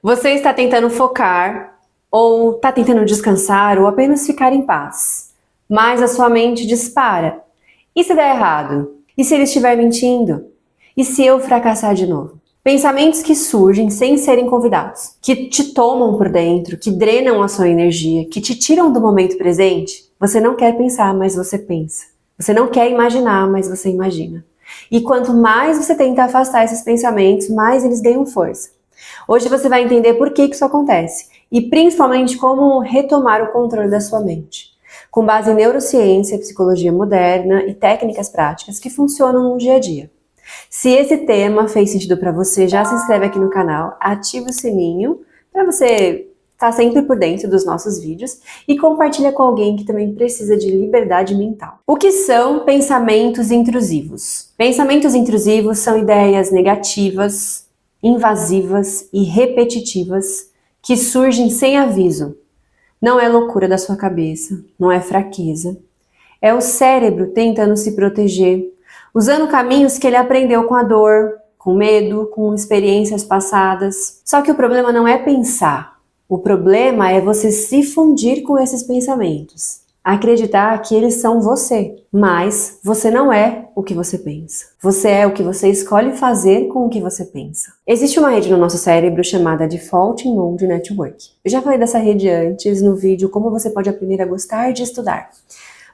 Você está tentando focar, ou está tentando descansar, ou apenas ficar em paz. Mas a sua mente dispara. E se der errado? E se ele estiver mentindo? E se eu fracassar de novo? Pensamentos que surgem sem serem convidados, que te tomam por dentro, que drenam a sua energia, que te tiram do momento presente. Você não quer pensar, mas você pensa. Você não quer imaginar, mas você imagina. E quanto mais você tenta afastar esses pensamentos, mais eles ganham força. Hoje você vai entender por que isso acontece e principalmente como retomar o controle da sua mente, com base em neurociência, psicologia moderna e técnicas práticas que funcionam no dia a dia. Se esse tema fez sentido para você, já se inscreve aqui no canal, ativa o sininho para você estar sempre por dentro dos nossos vídeos e compartilha com alguém que também precisa de liberdade mental. O que são pensamentos intrusivos? Pensamentos intrusivos são ideias negativas, invasivas e repetitivas que surgem sem aviso. Não é loucura da sua cabeça, não é fraqueza. É o cérebro tentando se proteger, usando caminhos que ele aprendeu com a dor, com medo, com experiências passadas. Só que o problema não é pensar. O problema é você se fundir com esses pensamentos. Acreditar que eles são você, mas você não é o que você pensa. Você é o que você escolhe fazer com o que você pensa. Existe uma rede no nosso cérebro chamada Default Mode Network. Eu já falei dessa rede antes no vídeo Como você pode aprender a gostar de estudar.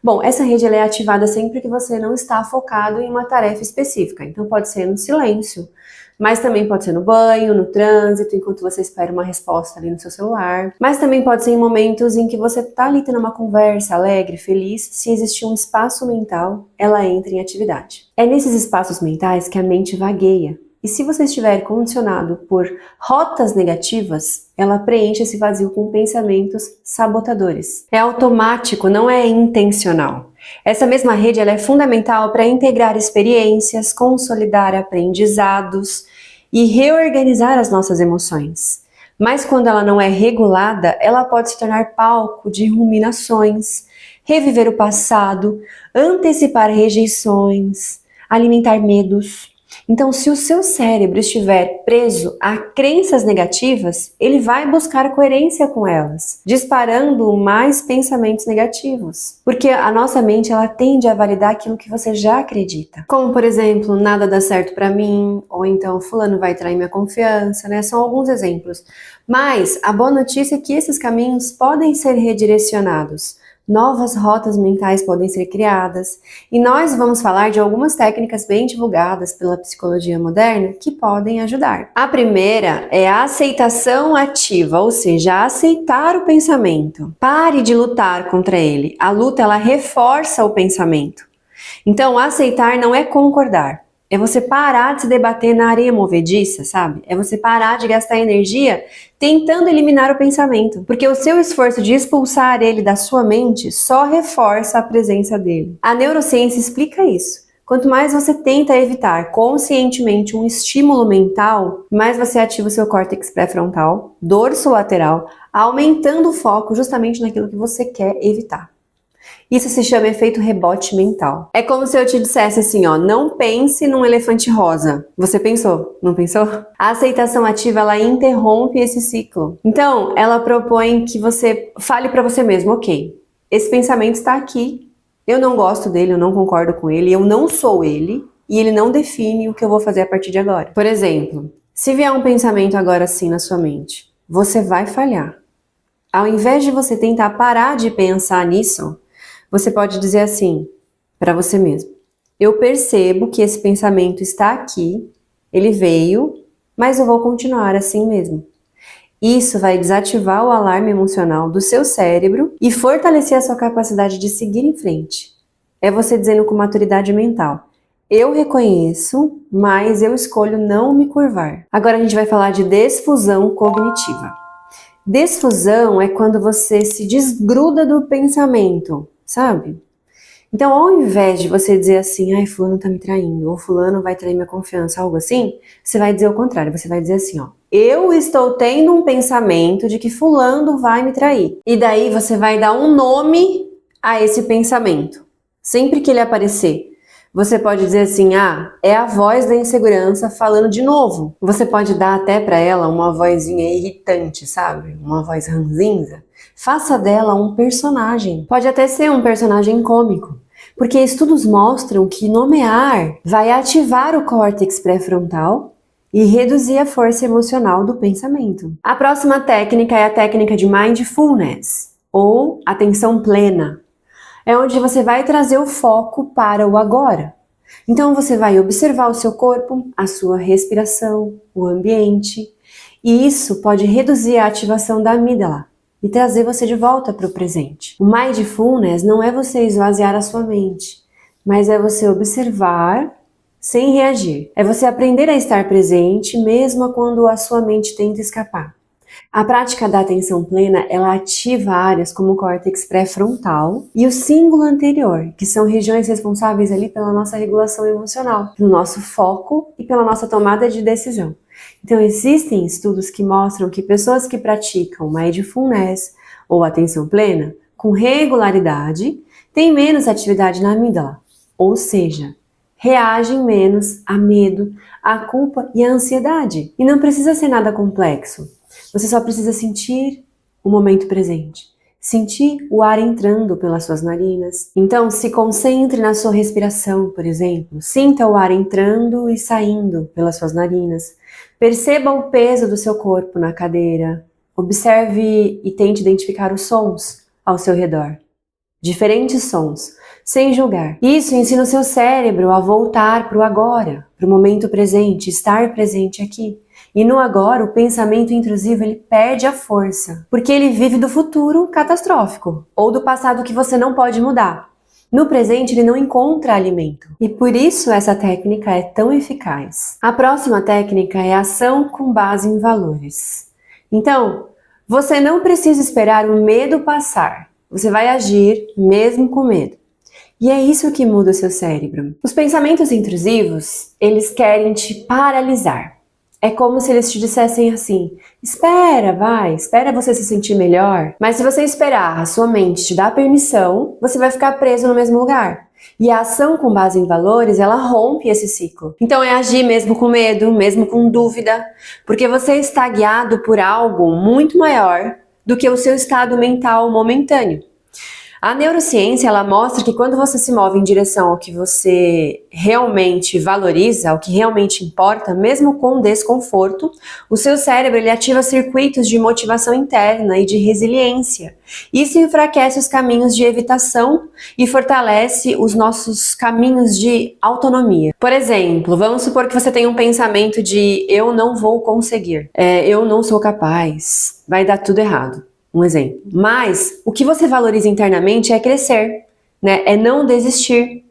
Bom, essa rede ela é ativada sempre que você não está focado em uma tarefa específica. Então pode ser no silêncio, mas também pode ser no banho, no trânsito, enquanto você espera uma resposta ali no seu celular. Mas também pode ser em momentos em que você está ali tendo uma conversa alegre, feliz. Se existir um espaço mental, ela entra em atividade. É nesses espaços mentais que a mente vagueia. E se você estiver condicionado por rotas negativas, ela preenche esse vazio com pensamentos sabotadores. É automático, não é intencional. Essa mesma rede ela é fundamental para integrar experiências, consolidar aprendizados e reorganizar as nossas emoções. Mas quando ela não é regulada, ela pode se tornar palco de ruminações, reviver o passado, antecipar rejeições, alimentar medos. Então, se o seu cérebro estiver preso a crenças negativas, ele vai buscar coerência com elas, disparando mais pensamentos negativos. Porque a nossa mente, ela tende a validar aquilo que você já acredita. Como, por exemplo, nada dá certo pra mim, ou então fulano vai trair minha confiança, né? São alguns exemplos. Mas a boa notícia é que esses caminhos podem ser redirecionados. Novas rotas mentais podem ser criadas e nós vamos falar de algumas técnicas bem divulgadas pela psicologia moderna que podem ajudar. A primeira é a aceitação ativa, ou seja, aceitar o pensamento. Pare de lutar contra ele. A luta ela reforça o pensamento. Então, aceitar não é concordar. É você parar de se debater na areia movediça, sabe? É você parar de gastar energia tentando eliminar o pensamento. Porque o seu esforço de expulsar ele da sua mente só reforça a presença dele. A neurociência explica isso. Quanto mais você tenta evitar conscientemente um estímulo mental, mais você ativa o seu córtex pré-frontal, dorsolateral, aumentando o foco justamente naquilo que você quer evitar. Isso se chama efeito rebote mental. É como se eu te dissesse assim, ó, não pense num elefante rosa. Você pensou, não pensou? A aceitação ativa, ela interrompe esse ciclo. Então, ela propõe que você fale pra você mesmo, ok, esse pensamento está aqui, eu não gosto dele, eu não concordo com ele, eu não sou ele, e ele não define o que eu vou fazer a partir de agora. Por exemplo, se vier um pensamento agora assim na sua mente, você vai falhar. Ao invés de você tentar parar de pensar nisso, você pode dizer assim, para você mesmo, eu percebo que esse pensamento está aqui, ele veio, mas eu vou continuar assim mesmo. Isso vai desativar o alarme emocional do seu cérebro e fortalecer a sua capacidade de seguir em frente. É você dizendo com maturidade mental, eu reconheço, mas eu escolho não me curvar. Agora a gente vai falar de desfusão cognitiva. Desfusão é quando você se desgruda do pensamento, sabe? Então, ao invés de você dizer assim, ai, fulano tá me traindo, ou fulano vai trair minha confiança, algo assim, você vai dizer o contrário, você vai dizer assim, ó, eu estou tendo um pensamento de que fulano vai me trair. E daí você vai dar um nome a esse pensamento, sempre que ele aparecer. Você pode dizer assim, é a voz da insegurança falando de novo. Você pode dar até para ela uma vozinha irritante, sabe? Uma voz ranzinza. Faça dela um personagem. Pode até ser um personagem cômico, porque estudos mostram que nomear vai ativar o córtex pré-frontal e reduzir a força emocional do pensamento. A próxima técnica é a técnica de mindfulness, ou atenção plena. É onde você vai trazer o foco para o agora. Então você vai observar o seu corpo, a sua respiração, o ambiente, e isso pode reduzir a ativação da amígdala e trazer você de volta para o presente. O mindfulness não é você esvaziar a sua mente, mas é você observar sem reagir. É você aprender a estar presente mesmo quando a sua mente tenta escapar. A prática da atenção plena, ela ativa áreas como o córtex pré-frontal e o cíngulo anterior, que são regiões responsáveis ali pela nossa regulação emocional, pelo nosso foco e pela nossa tomada de decisão. Então, existem estudos que mostram que pessoas que praticam mindfulness ou atenção plena com regularidade têm menos atividade na amígdala, ou seja, reagem menos a medo, a culpa e a ansiedade. E não precisa ser nada complexo. Você só precisa sentir o momento presente. Sentir o ar entrando pelas suas narinas. Então, se concentre na sua respiração, por exemplo. Sinta o ar entrando e saindo pelas suas narinas. Perceba o peso do seu corpo na cadeira. Observe e tente identificar os sons ao seu redor. Diferentes sons, sem julgar. Isso ensina o seu cérebro a voltar para o agora, para o momento presente, estar presente aqui. E no agora, o pensamento intrusivo ele perde a força, porque ele vive do futuro catastrófico, ou do passado que você não pode mudar. No presente, ele não encontra alimento. E por isso essa técnica é tão eficaz. A próxima técnica é ação com base em valores. Então, você não precisa esperar o medo passar. Você vai agir mesmo com medo. E é isso que muda o seu cérebro. Os pensamentos intrusivos, eles querem te paralisar. É como se eles te dissessem assim, espera você se sentir melhor. Mas se você esperar a sua mente te dar permissão, você vai ficar preso no mesmo lugar. E a ação com base em valores, ela rompe esse ciclo. Então é agir mesmo com medo, mesmo com dúvida, porque você está guiado por algo muito maior do que o seu estado mental momentâneo. A neurociência, ela mostra que quando você se move em direção ao que você realmente valoriza, ao que realmente importa, mesmo com desconforto, o seu cérebro ele ativa circuitos de motivação interna e de resiliência. Isso enfraquece os caminhos de evitação e fortalece os nossos caminhos de autonomia. Por exemplo, vamos supor que você tem um pensamento de eu não vou conseguir, eu não sou capaz, vai dar tudo errado. Um exemplo. Mas o que você valoriza internamente é crescer, né? É não desistir.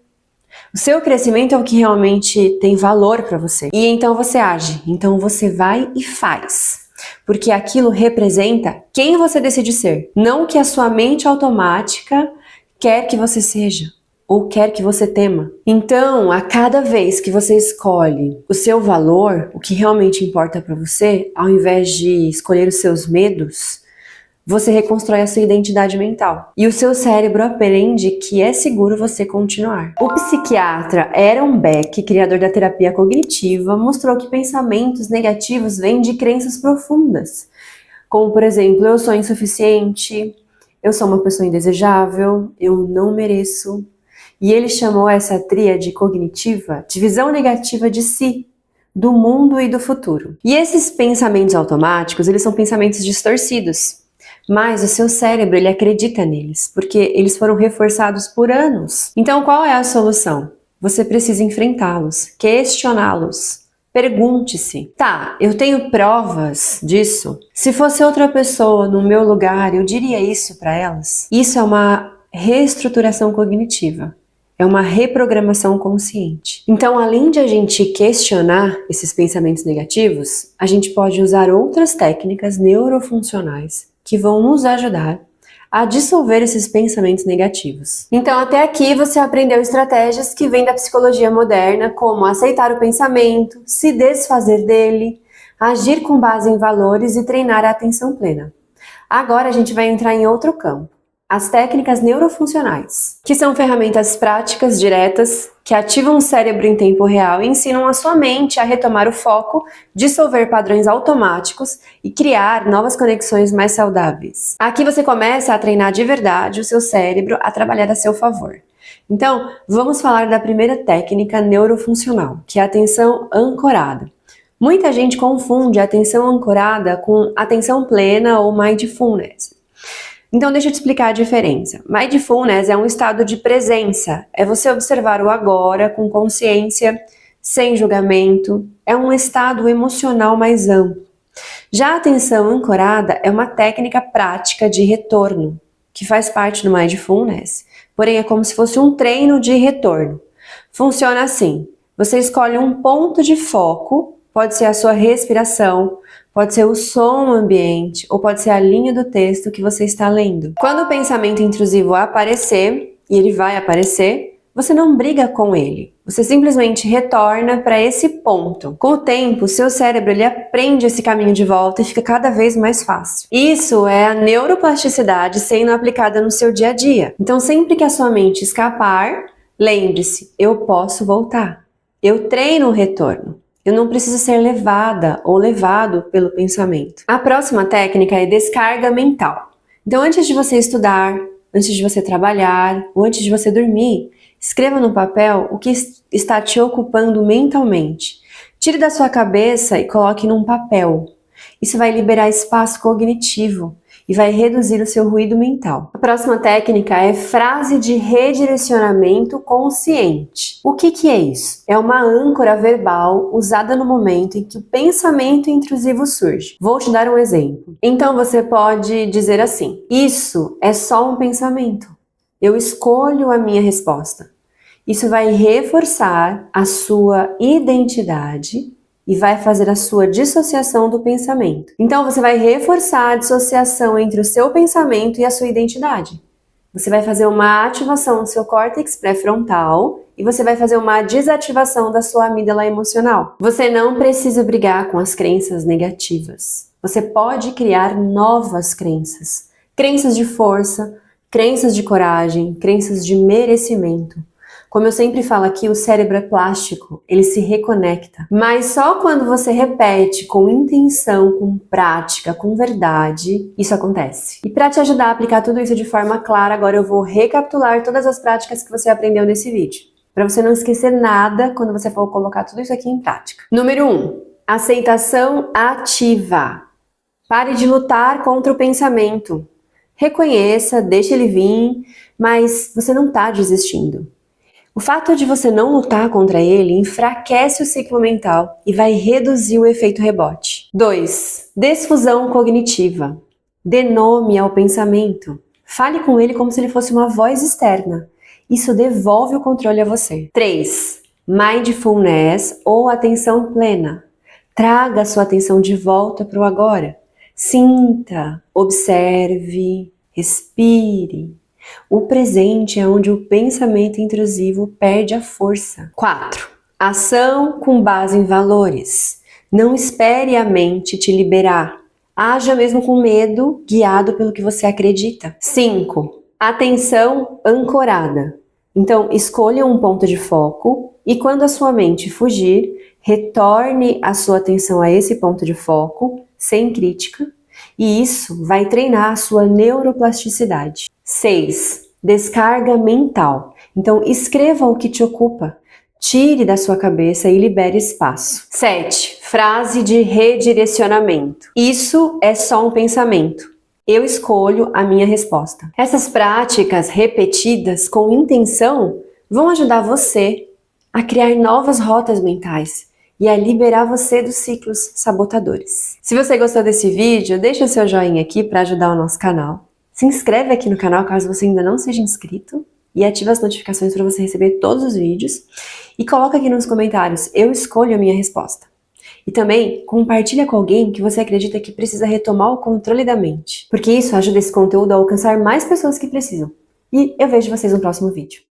O seu crescimento é o que realmente tem valor para você. E então você age, então você vai e faz. Porque aquilo representa quem você decide ser, não o que a sua mente automática quer que você seja ou quer que você tema. Então, a cada vez que você escolhe o seu valor, o que realmente importa para você, ao invés de escolher os seus medos, você reconstrói a sua identidade mental. E o seu cérebro aprende que é seguro você continuar. O psiquiatra Aaron Beck, criador da terapia cognitiva, mostrou que pensamentos negativos vêm de crenças profundas. Como, por exemplo, eu sou insuficiente, eu sou uma pessoa indesejável, eu não mereço. E ele chamou essa tríade cognitiva de visão negativa de si, do mundo e do futuro. E esses pensamentos automáticos, eles são pensamentos distorcidos. Mas o seu cérebro, ele acredita neles, porque eles foram reforçados por anos. Então, qual é a solução? Você precisa enfrentá-los, questioná-los. Pergunte-se, tá, eu tenho provas disso? Se fosse outra pessoa no meu lugar, eu diria isso para elas? Isso é uma reestruturação cognitiva. É uma reprogramação consciente. Então, além de a gente questionar esses pensamentos negativos, a gente pode usar outras técnicas neurofuncionais que vão nos ajudar a dissolver esses pensamentos negativos. Então, até aqui você aprendeu estratégias que vêm da psicologia moderna, como aceitar o pensamento, se desfazer dele, agir com base em valores e treinar a atenção plena. Agora a gente vai entrar em outro campo, as técnicas neurofuncionais, que são ferramentas práticas, diretas, que ativam o cérebro em tempo real e ensinam a sua mente a retomar o foco, dissolver padrões automáticos e criar novas conexões mais saudáveis. Aqui você começa a treinar de verdade o seu cérebro a trabalhar a seu favor. Então, vamos falar da primeira técnica neurofuncional, que é a atenção ancorada. Muita gente confunde a atenção ancorada com atenção plena ou mindfulness. Então, deixa eu te explicar a diferença. Mindfulness é um estado de presença, é você observar o agora com consciência, sem julgamento, é um estado emocional mais amplo. Já a atenção ancorada é uma técnica prática de retorno, que faz parte do Mindfulness, porém é como se fosse um treino de retorno. Funciona assim, você escolhe um ponto de foco, pode ser a sua respiração, pode ser o som ambiente ou pode ser a linha do texto que você está lendo. Quando o pensamento intrusivo aparecer, e ele vai aparecer, você não briga com ele. Você simplesmente retorna para esse ponto. Com o tempo, seu cérebro ele aprende esse caminho de volta e fica cada vez mais fácil. Isso é a neuroplasticidade sendo aplicada no seu dia a dia. Então, sempre que a sua mente escapar, lembre-se, eu posso voltar. Eu treino o retorno. Eu não preciso ser levada ou levado pelo pensamento. A próxima técnica é descarga mental. Então, antes de você estudar, antes de você trabalhar ou antes de você dormir, escreva no papel o que está te ocupando mentalmente. Tire da sua cabeça e coloque num papel. Isso vai liberar espaço cognitivo e vai reduzir o seu ruído mental. A próxima técnica é frase de redirecionamento consciente. O que é isso? É uma âncora verbal usada no momento em que o pensamento intrusivo surge. Vou te dar um exemplo. Então você pode dizer assim: isso é só um pensamento. Eu escolho a minha resposta. Isso vai reforçar a sua identidade e vai fazer a sua dissociação do pensamento. Então você vai reforçar a dissociação entre o seu pensamento e a sua identidade. Você vai fazer uma ativação do seu córtex pré-frontal e você vai fazer uma desativação da sua amígdala emocional. Você não precisa brigar com as crenças negativas. Você pode criar novas crenças. Crenças de força, crenças de coragem, crenças de merecimento. Como eu sempre falo aqui, o cérebro é plástico, ele se reconecta. Mas só quando você repete com intenção, com prática, com verdade, isso acontece. E para te ajudar a aplicar tudo isso de forma clara, agora eu vou recapitular todas as práticas que você aprendeu nesse vídeo. Para você não esquecer nada quando você for colocar tudo isso aqui em prática. Número 1. Aceitação ativa. Pare de lutar contra o pensamento. Reconheça, deixe ele vir, mas você não está desistindo. O fato de você não lutar contra ele enfraquece o ciclo mental e vai reduzir o efeito rebote. 2. Desfusão cognitiva. Dê nome ao pensamento. Fale com ele como se ele fosse uma voz externa. Isso devolve o controle a você. 3. Mindfulness ou atenção plena. Traga a sua atenção de volta para o agora. Sinta, observe, respire. O presente é onde o pensamento intrusivo perde a força. 4. Ação com base em valores. Não espere a mente te liberar. Haja mesmo com medo, guiado pelo que você acredita. 5. Atenção ancorada. Então, escolha um ponto de foco e quando a sua mente fugir, retorne a sua atenção a esse ponto de foco, sem crítica, e isso vai treinar a sua neuroplasticidade. 6. Descarga mental. Então, escreva o que te ocupa. Tire da sua cabeça e libere espaço. 7. Frase de redirecionamento. Isso é só um pensamento. Eu escolho a minha resposta. Essas práticas repetidas com intenção vão ajudar você a criar novas rotas mentais e a liberar você dos ciclos sabotadores. Se você gostou desse vídeo, deixa o seu joinha aqui para ajudar o nosso canal. Se inscreve aqui no canal caso você ainda não seja inscrito e ativa as notificações para você receber todos os vídeos. E coloca aqui nos comentários, eu escolho a minha resposta. E também compartilha com alguém que você acredita que precisa retomar o controle da mente. Porque isso ajuda esse conteúdo a alcançar mais pessoas que precisam. E eu vejo vocês no próximo vídeo.